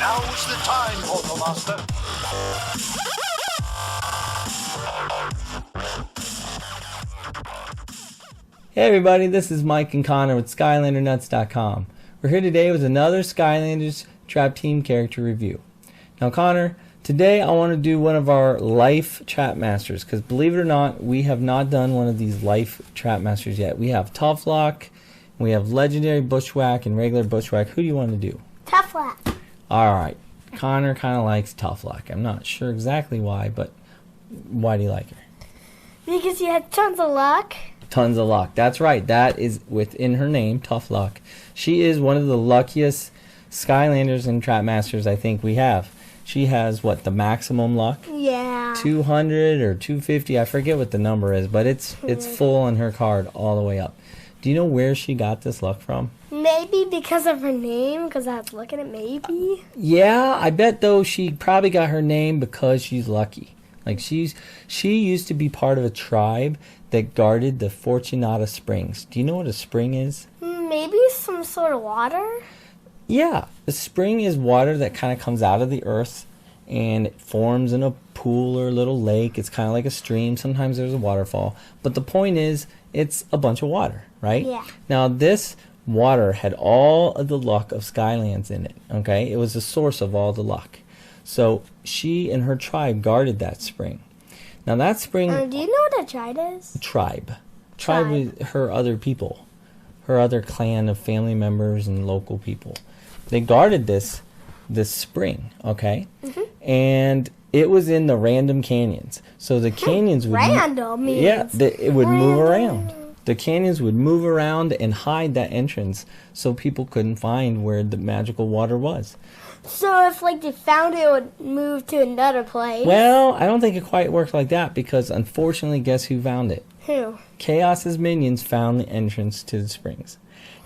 Now's the time, Portal Master. Hey everybody, this is Mike and Connor with SkylanderNutts.com. We're here today with another Skylanders Trap Team character review. Now Connor, today I want to do one of our life Trap Masters, because believe it or not, we have not done one of these life Trap Masters yet. We have Tuff, we have Legendary Bushwhack, and regular Bushwhack. Who do you want to do? Tuff. Alright, Connor kind of likes Tuff. I'm not sure exactly why, but why do you like her? Because she had tons of luck. Tons of luck. That's right. That is within her name, Tuff Luck. She is one of the luckiest Skylanders and Trap Masters I think we have. She has, what, the maximum luck? Yeah. 200 or 250. I forget what the number is, but it's full on her card all the way up. Do you know where she got this luck from? Maybe because of her name, because I was looking at maybe. Yeah, I bet though she probably got her name because she's lucky. Like she used to be part of a tribe that guarded the Fortunata Springs. Do you know what a spring is? Maybe some sort of water? Yeah, a spring is water that kind of comes out of the earth and it forms in a pool or a little lake. It's kind of like a stream. Sometimes there's a waterfall. But the point is, it's a bunch of water, right? Yeah. Now this water had all of the luck of Skylands in it, okay? It was the source of all the luck. So she and her tribe guarded that spring. Now that spring... do you know what a tribe is? Tribe. Tribe is her other people. Her other clan of family members and local people. They guarded this spring, okay? And it was in the random canyons. So the canyons would... Random means... Yeah, it would move around. The canyons would move around and hide that entrance so people couldn't find where the magical water was. So if they found it, it would move to another place. Well, I don't think it quite worked like that because unfortunately, guess who found it? Who? Chaos's minions found the entrance to the springs.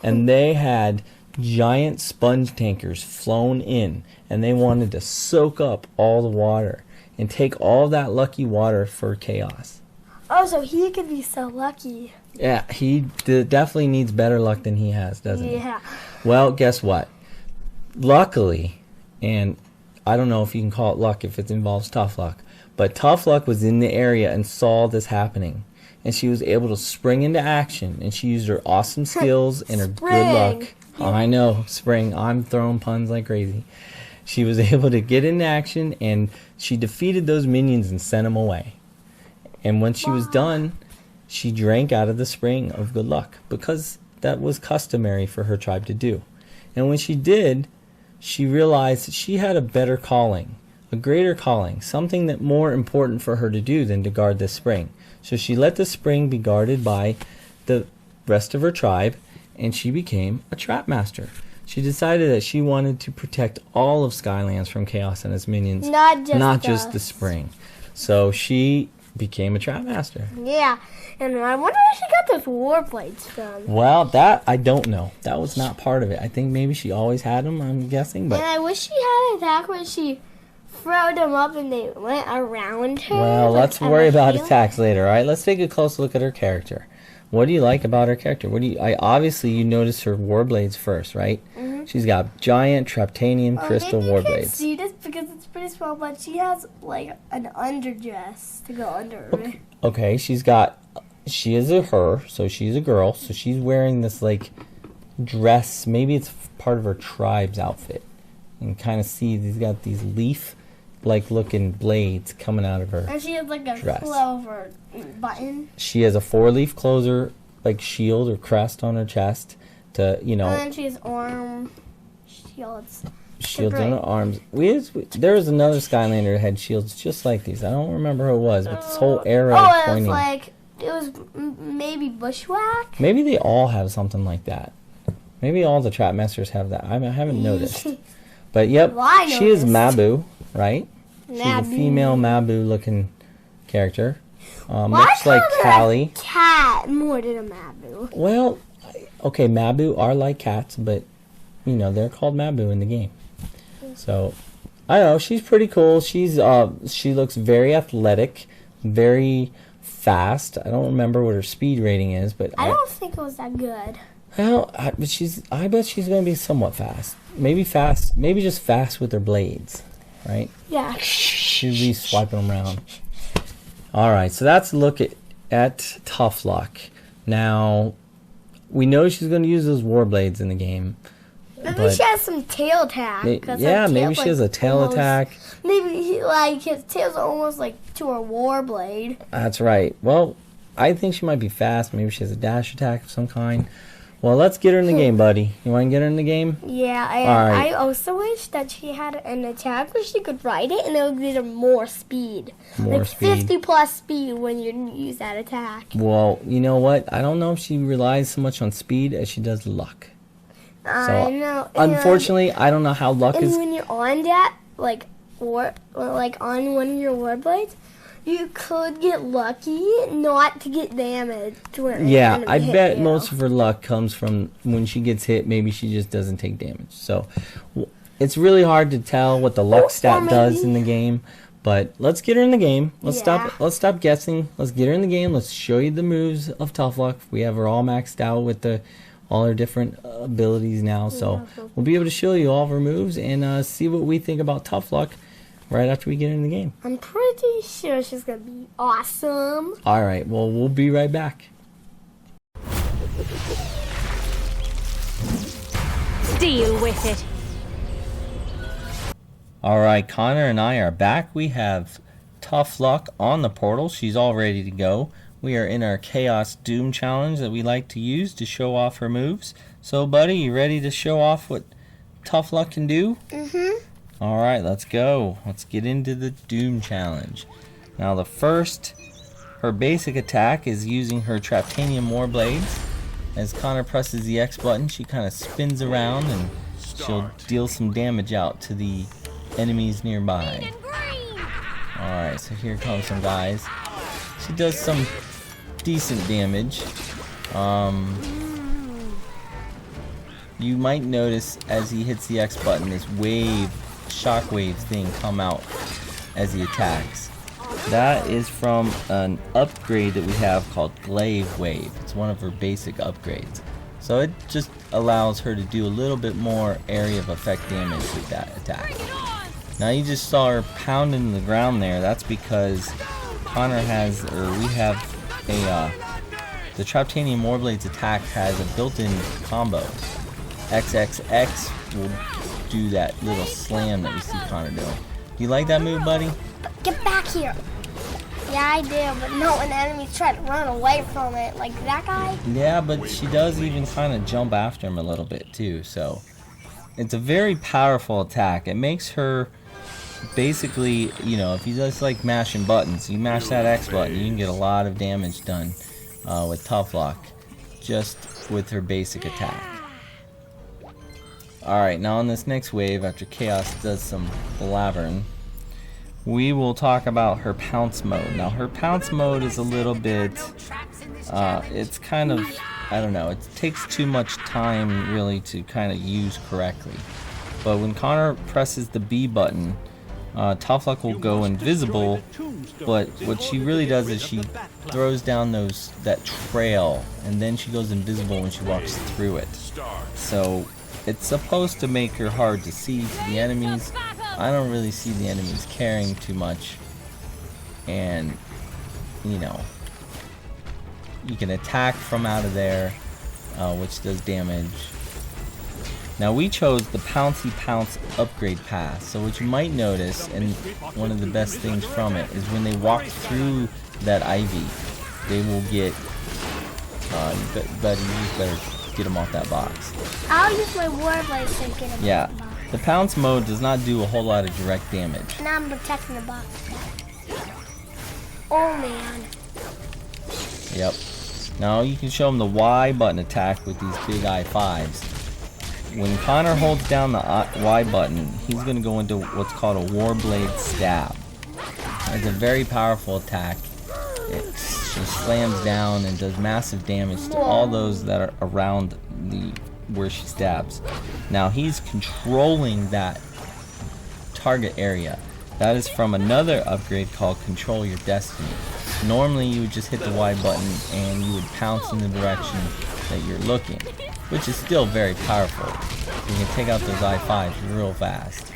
And they had giant sponge tankers flown in and they wanted to soak up all the water and take all that lucky water for Chaos. Oh, so he could be so lucky. Yeah, he definitely needs better luck than he has, doesn't he? Yeah. Well, guess what? Luckily, and I don't know if you can call it luck if it involves Tuff Luck, but Tuff Luck was in the area and saw this happening. And she was able to spring into action, and she used her awesome skills and her good luck. Oh, I know, spring. I'm throwing puns like crazy. She was able to get into action, and she defeated those minions and sent them away. And when she was done, she drank out of the spring of good luck, because that was customary for her tribe to do. And when she did, she realized that she had a better calling, a greater calling, something that more important for her to do than to guard this spring. So she let the spring be guarded by the rest of her tribe, and she became a trap master. She decided that she wanted to protect all of Skylands from Chaos and its minions, not just the spring. So she became a trap master. Yeah, and I wonder where she got those war blades from. Well, that I don't know. That was not part of it. I think maybe she always had them, I'm guessing. But and I wish she had an attack where she threw them up and they went around her. Well, let's worry about attacks later, all right? Let's take a close look at her character. What do you like about her character? Obviously, you noticed her war blades first, right? She's got giant Traptanian crystal war blades. You can't see this because it's pretty small, but she has like an underdress to go under. Okay, she is a her, so she's a girl, so she's wearing this like dress. Maybe it's part of her tribe's outfit. You can kind of see she's got these leaf-like looking blades coming out of her. And she has like a dress. clover button. She has a 4-leaf clover, like shield or crest on her chest. To, you know, and then she has arm shields. Shields on her arms. There was another Skylander that had shields just like these. I don't remember who it was, but this whole arrow pointing. It was maybe Bushwhack? Maybe they all have something like that. Maybe all the Trap Masters have that. I haven't noticed. But yep, Well, she is Mabu, right? Mabu. She's a female Mabu-looking character. Much like Callie. Cat more than a Mabu. Well, okay, Mabu are like cats, but you know they're called Mabu in the game. So I don't know. She's pretty cool. She looks very athletic, very fast. I don't remember what her speed rating is, but I don't think it was that good. well, I bet she's going to be somewhat fast. Maybe fast, maybe just fast with her blades, right? Yeah. She'll be swiping them around. All right, so that's a look at Tough Luck. Now, we know she's going to use those war blades in the game. Maybe she has some tail attack. Yeah, maybe she has a tail attack. Maybe his tail's almost like to a war blade. That's right. Well, I think she might be fast. Maybe she has a dash attack of some kind. Well, let's get her in the game, buddy. You want to get her in the game? Yeah, and right. I also wish that she had an attack where she could ride it and it would give her more speed. More like speed. 50 plus speed when you use that attack. Well, you know what? I don't know if she relies so much on speed as she does luck. I know. Unfortunately, I don't know how luck is. And when you're on that, like on one of your war blades, you could get lucky not to get damaged. Yeah, I bet most of her luck comes from when she gets hit. Maybe she just doesn't take damage. So it's really hard to tell what the luck stat does in the game. But let's get her in the game. Let's stop guessing. Let's get her in the game. Let's show you the moves of Tough Luck. We have her all maxed out with all her different abilities now. So we'll be able to show you all of her moves and see what we think about Tough Luck right after we get in the game. I'm pretty sure she's going to be awesome. All right, well, we'll be right back. Deal with it. All right, Connor and I are back. We have Tough Luck on the portal. She's all ready to go. We are in our Chaos Doom challenge that we like to use to show off her moves. So, buddy, you ready to show off what Tough Luck can do? Mm-hmm. All right, let's go. Let's get into the Doom challenge. Now, her basic attack is using her Traptanium War Blades. As Connor presses the X button, she kind of spins around and she'll deal some damage out to the enemies nearby. All right, so here comes some guys. She does some decent damage. You might notice as he hits the X button, this shockwave thing come out as he attacks. That is from an upgrade that we have called Glaive Wave. It's one of her basic upgrades. So it just allows her to do a little bit more area of effect damage with that attack. Now you just saw her pounding the ground there. That's because Connor the Traptanium Warblades attack has a built-in combo. XXX will do that little slam that we see Connor doing. Do you like that move, buddy? Get back here. Yeah, I do, but not when enemies try to run away from it, like that guy. Yeah, but she does even kind of jump after him a little bit too, so it's a very powerful attack. It makes her basically, if you just like mashing buttons, you mash that X button, you can get a lot of damage done with Tough Luck just with her basic attack. Alright, now on this next wave, after Chaos does some blabbering, we will talk about her pounce mode. Now her pounce mode is a little bit, it's kind of, I don't know, it takes too much time really to kind of use correctly. But when Connor presses the B button, Tough Luck will go invisible, but what she really does is she throws down that trail, and then she goes invisible when she walks through it. So it's supposed to make her hard to see to the enemies. I don't really see the enemies caring too much, and you can attack from out of there, which does damage. Now we chose the Pouncy Pounce upgrade path, so what you might notice, and one of the best things from it, is when they walk through that ivy, they will get, you better get them off that box. I'll use my war blade to get him Yeah, off the box. the Pounce mode does not do a whole lot of direct damage. Now I'm protecting the box. Oh man. Yep. Now you can show them the Y button attack with these big I5s. When Connor holds down the Y button, he's going to go into what's called a Warblade Stab. It's a very powerful attack. It just slams down and does massive damage to all those that are around where she stabs. Now he's controlling that target area. That is from another upgrade called Control Your Destiny. Normally you would just hit the Y button and you would pounce in the direction that you're looking, which is still very powerful. You can take out those I-5s real fast.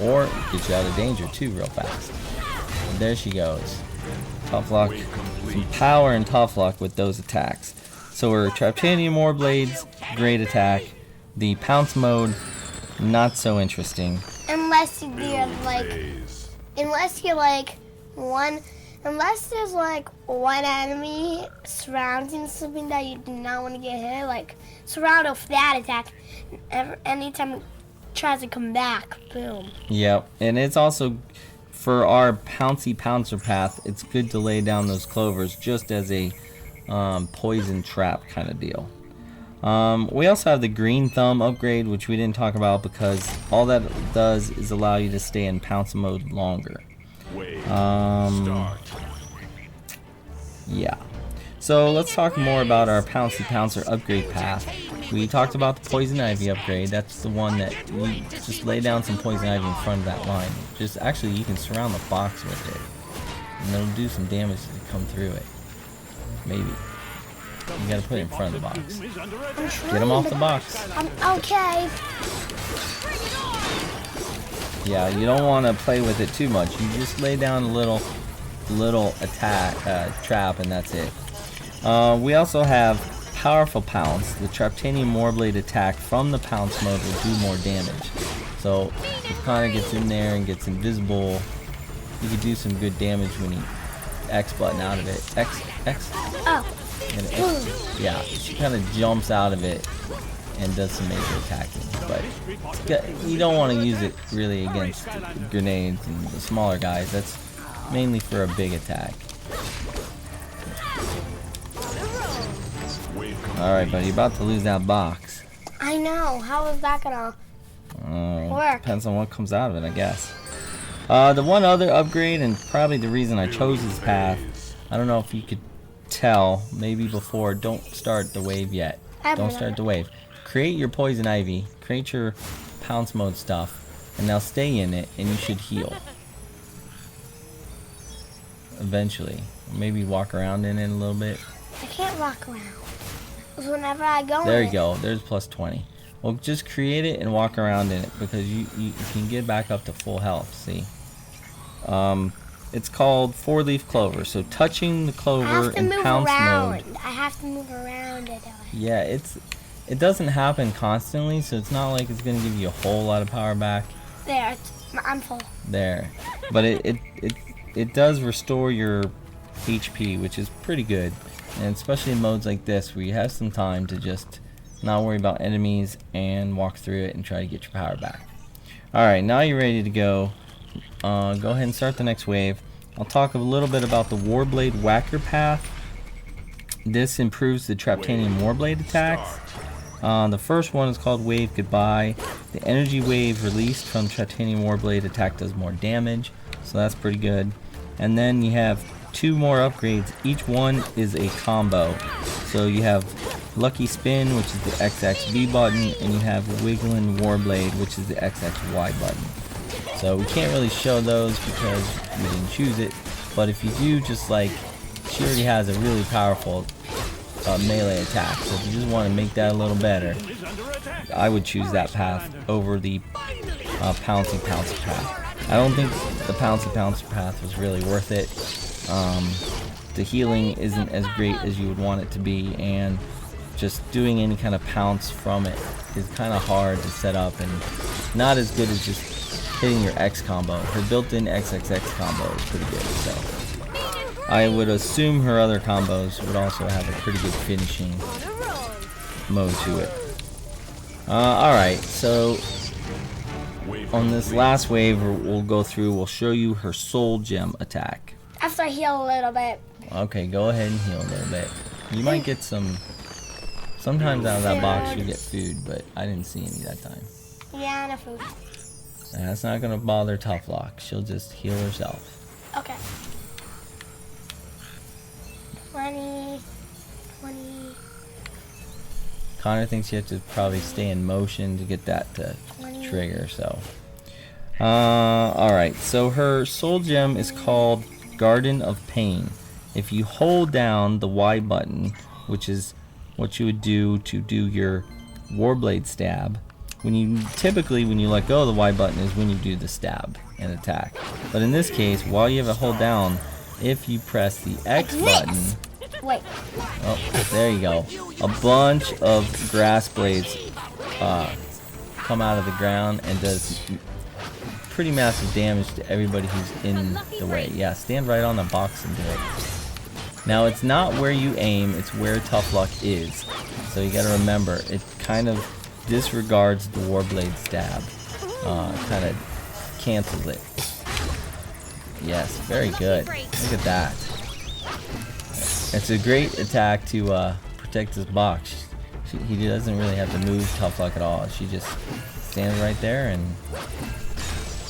Or get you out of danger too real fast. And there she goes. Tough Luck. Some power in Tough Luck with those attacks. So her Traptanium Warblades, great attack. The pounce mode, not so interesting. Unless you do unless there's like one enemy surrounding something that you do not want to get hit, like surround with that attack. Anytime it tries to come back, boom. Yep, and it's also for our Pouncy Pouncer path. It's good to lay down those clovers just as a poison trap kind of deal. We also have the Green Thumb upgrade, which we didn't talk about because all that does is allow you to stay in pounce mode longer. Yeah. So let's talk more about our Pouncy Pouncer upgrade path. We talked about the Poison Ivy upgrade. That's the one that you just lay down some Poison Ivy in front of that line. Just actually, you can surround the box with it, and it'll do some damage to come through it. Maybe. You gotta put it in front of the box. Get them off the box. Okay. Yeah, you don't want to play with it too much. You just lay down a little attack trap, and that's it. We also have Powerful Pounce. The Traptanium Warblade attack from the Pounce mode will do more damage. So it kind of gets in there and gets invisible. You can do some good damage when you X button out of it. X. Oh. And yeah, she kind of jumps out of it and does some major attacking, but you don't want to use it really against grenades and the smaller guys. That's mainly for a big attack. Alright, buddy, you're about to lose that box. I know. How is that gonna work? Depends on what comes out of it, I guess. The one other upgrade, and probably the reason I chose this path, I don't know if you could tell, maybe before, don't start the wave yet. Don't start the wave. Create your Poison Ivy, create your Pounce mode stuff, and now stay in it, and you should heal. Eventually. Maybe walk around in it a little bit. I can't walk around. Because whenever I go There you go. There's plus 20. Well, just create it and walk around in it, because you can get back up to full health, see? It's called 4-leaf clover. So touching the clover in pounce mode. I have to move around it. Yeah, it doesn't happen constantly, so it's not like it's gonna give you a whole lot of power back. There, I'm full. There, but it does restore your HP, which is pretty good, and especially in modes like this where you have some time to just not worry about enemies and walk through it and try to get your power back. All right, now you're ready to go. Go ahead and start the next wave. I'll talk a little bit about the Warblade Whacker path. This improves the Traptanium Warblade attacks. The first one is called Wave Goodbye. The energy wave released from Traptanium Warblade attack does more damage, so that's pretty good. And then you have 2 more upgrades. Each one is a combo. So you have Lucky Spin, which is the XXB button, and you have Wiggling Warblade, which is the XXY button. So we can't really show those because we didn't choose it, but if you do, just like, she already has a really powerful melee attack, so if you just want to make that a little better, I would choose that path over the Pouncy Pouncer path. I don't think the Pouncy Pouncer path was really worth it. The healing isn't as great as you would want it to be, and just doing any kind of pounce from it is kind of hard to set up and not as good as just hitting your X combo. Her built-in XXX combo is pretty good, so I would assume her other combos would also have a pretty good finishing mode to it. Alright, so on this last wave we'll go through, we'll show you her Soul Gem attack. After I heal a little bit. Okay, go ahead and heal a little bit. You might get some, sometimes out of that box you get food, but I didn't see any that time. Yeah, no food. That's not gonna bother Tough Luck. She'll just heal herself. Okay. 20. Connor thinks you have to probably stay in motion to get that to trigger, so. Alright, so her Soul Gem is called Garden of Pain. If you hold down the Y button, which is what you would do to do your Warblade stab, when you let go of the Y button is when you do the stab and attack. But in this case, while you have it hold down, if you press the X button, Wait. oh, there you go. A bunch of grass blades come out of the ground and does pretty massive damage to everybody who's in the way. Yeah, stand right on the box and do it. Now it's not where you aim, it's where Tough Luck is. So you gotta remember, it kind of disregards the Warblade stab. Kind of cancels it. Yes, very good. Look at that. It's a great attack to protect his box. He doesn't really have to move Tough Luck at all. She just stands right there and...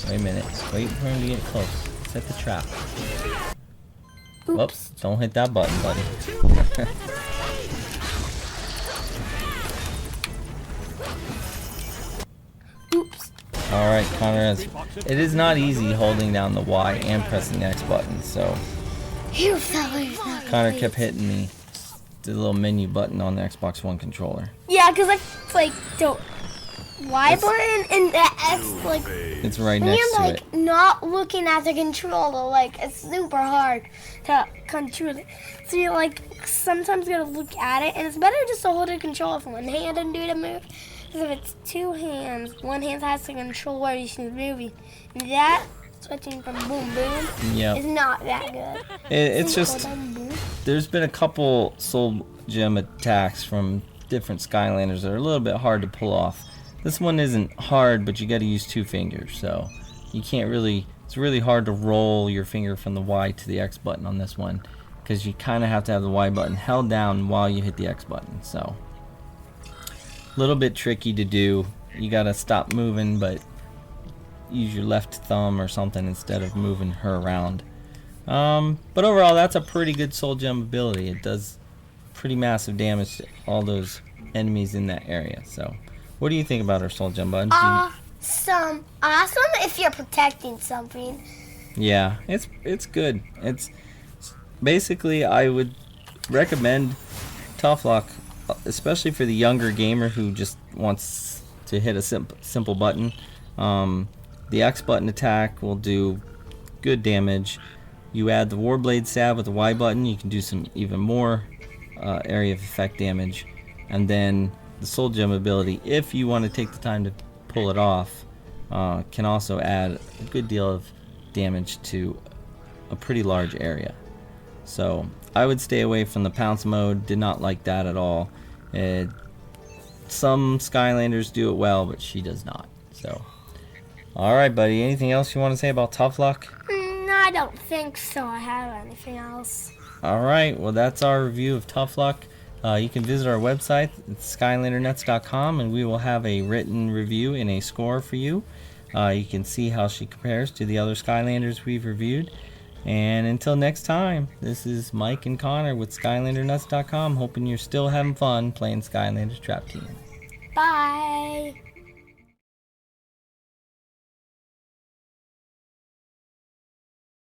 Wait a minute. Wait for him to get close. Set the trap. Oops. Don't hit that button, buddy. Oops. Alright, Connor, it is not easy holding down the Y and pressing the X button, so... You fellas. Connor kept hitting the little menu button on the Xbox One controller. Yeah, because it's like the Y button and the X, like, It's right when next you're to like it. not looking at the controller, like it's super hard to control it. So you like sometimes gotta look at it, and it's better just to hold the controller with one hand and do the move. Because if it's two hands, one hand has to control where you should moving. And that switching from boom boom is not that good. It's just there's been a couple soul gem attacks from different Skylanders that are a little bit hard to pull off. This one isn't hard, but you got to use two fingers, so you can't really. It's really hard to roll your finger from the Y to the X button on this one, because you kind of have to have the Y button held down while you hit the X button. So a little bit tricky to do. You got to stop moving, but use your left thumb or something instead of moving her around. But overall, that's a pretty good soul gem ability. It does pretty massive damage to all those enemies in that area. So what do you think about our soul gem, bud? Awesome if you're protecting something. Yeah, it's good. It's basically, I would recommend Tough Luck, especially for the younger gamer who just wants to hit a simple button. The X button attack will do good damage. You add the Warblade stab with the Y button, you can do some even more area of effect damage. And then the soul gem ability, if you want to take the time to pull it off, can also add a good deal of damage to a pretty large area. So I would stay away from the pounce mode. Did not like that at all. Some Skylanders do it well, but she does not. So alright, buddy, anything else you want to say about Tough Luck? I don't think so. I have anything else. Alright, well, that's our review of Tough Luck. You can visit our website, it's SkylanderNutts.com, and we will have a written review and a score for you. You can see how she compares to the other Skylanders we've reviewed. And until next time, this is Mike and Connor with SkylanderNutts.com, hoping you're still having fun playing Skylanders Trap Team. Bye.